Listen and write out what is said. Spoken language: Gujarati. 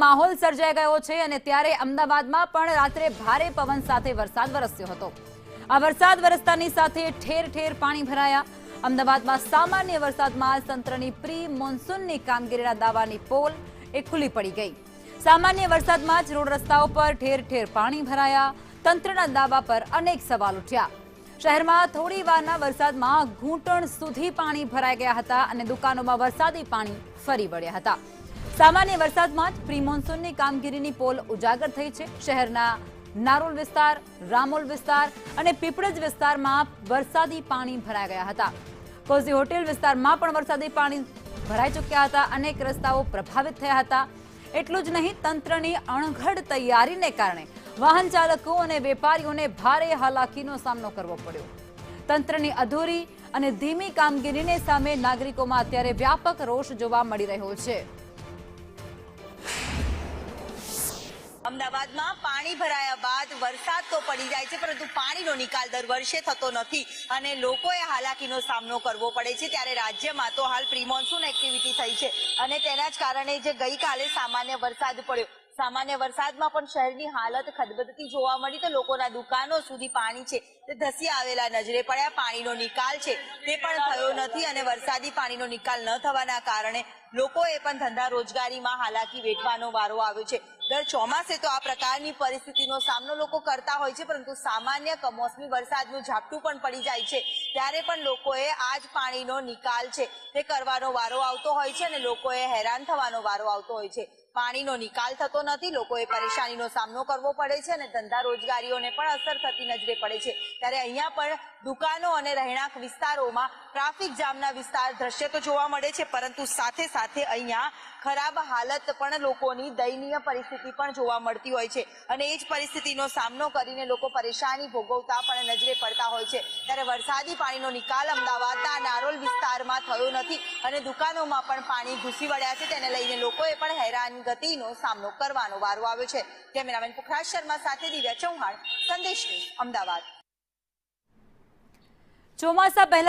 માહોલ સર્જાઈ ગયો છે અને ત્યારે અમદાવાદમાં પણ રાત્રે ભારે પવન સાથે વરસાદ વરસ્યો હતો। આ વરસાદ વરસતાની સાથે ઠેર ઠેર પાણી ભરાયા। અમદાવાદમાં સામાન્ય વરસાદમાં તંત્રની પ્રી મોન્સૂનની કામગીરીના દાવાની પોલ ખુલ્લી પડી ગઈ। સામાન્ય વરસાદમાં જ રોડ રસ્તાઓ પર ઠેર ઠેર પાણી ભરાયા। તંત્રના દાવા પર અનેક સવાલ ઉઠ્યા। શહેરમાં થોડી વારના વરસાદમાં ઘૂંટણ સુધી પાણી ભરાઈ ગયા હતા અને દુકાનોમાં વરસાદી પાણી ફરી વળ્યા હતા। સામાન્ય વરસાદમાં જ પ્રી મોન્સૂનની કામગીરીની પોલ ઉજાગર થઈ છે। શહેરના નારોલ વિસ્તાર, રામોલ વિસ્તાર અને પીપળજ વિસ્તારમાં વરસાદી પાણી ભરાઈ ગયા હતા। કોઝી હોટેલ વિસ્તારમાં પણ વરસાદી પાણી ભરાઈ ચૂક્યા હતા। અનેક રસ્તાઓ પ્રભાવિત થયા હતા। એટલું જ નહીં, તંત્રની અણઘડ તૈયારીને કારણે વાહન ચાલકો અને વેપારીઓને ભારે હાલાકીનો સામનો કરવો પડ્યો। તંત્રની અધૂરી અને ધીમી કામગીરીને સામે નાગરિકોમાં અત્યારે વ્યાપક રોષ જોવા મળી રહ્યો છે। અમદાવાદમાં પાણી ભરાયા બાદ વરસાદ તો પડી જાય છે, પરંતુ પાણીનો નિકાલ દર વર્ષે થતો નથી અને લોકોએ હાલાકીનો સામનો કરવો પડે છે। ત્યારે રાજ્યમાં તો હાલ પ્રી મોન્સૂન એક્ટિવિટી થઈ છે અને તેના જ કારણે જે ગઈકાલે સામાન્ય વરસાદ પડ્યો, સામાન્ય વરસાદમાં પણ શહેરની હાલત ખદબદતી જોવા મળી તો લોકોના દુકાનો સુધી પાણી છે તે ધસી આવેલા નજરે પડ્યા। પાણીનો નિકાલ છે તે પણ થયો નથી અને વરસાદી પાણીનો નિકાલ ન થવાના કારણે લોકોએ પણ ધંધા રોજગારીમાં હાલાકી વેઠવાનો વારો આવ્યો છે। દર ચોમાસે તો આ પ્રકારની પરિસ્થિતિનો સામનો લોકો કરતા હોય છે, પરંતુ સામાન્ય કમોસમી વરસાદનું ઝાપટું પણ પડી જાય છે ત્યારે પણ લોકોએ આ જ પાણીનો નિકાલ છે તે કરવાનો વારો આવતો હોય છે અને લોકોએ હેરાન થવાનો વારો આવતો હોય છે। પાણીનો નિકાલ થતો નથી, લોકોએ પરેશાનીનો સામનો કરવો પડે છે અને ધંધા રોજગારીઓને પણ અસર થતી નજરે પડે છે। ત્યારે અહીંયા પણ દુકાનો અને રહેણાંક વિસ્તારોમાં ટ્રાફિક જામના વિસ્તાર દ્રશ્ય તો જોવા મળે છે, પરંતુ સાથે સાથે અહીંયા ખરાબ હાલત પણ લોકોની દયનીય પરિસ્થિતિ પણ જોવા મળતી હોય છે અને એ જ પરિસ્થિતિનો સામનો કરીને લોકો પરેશાની ભોગવતા પણ નજરે પડતા હોય છે। ત્યારે વરસાદી પાણીનો નિકાલ અમદાવાદના નારોલ વિસ્તારમાં થયો નથી અને દુકાનોમાં પણ પાણી ઘૂસી વળ્યા છે, તેને લઈને લોકોએ પણ હેરાનગતિનો સામનો કરવાનો વારો આવ્યો છે। કેમેરામેન પુખરાજ શર્મા સાથે દિવ્યા ચૌહાણ, સંદેશ ન્યૂઝ, અમદાવાદ। ચોમાસા પહેલા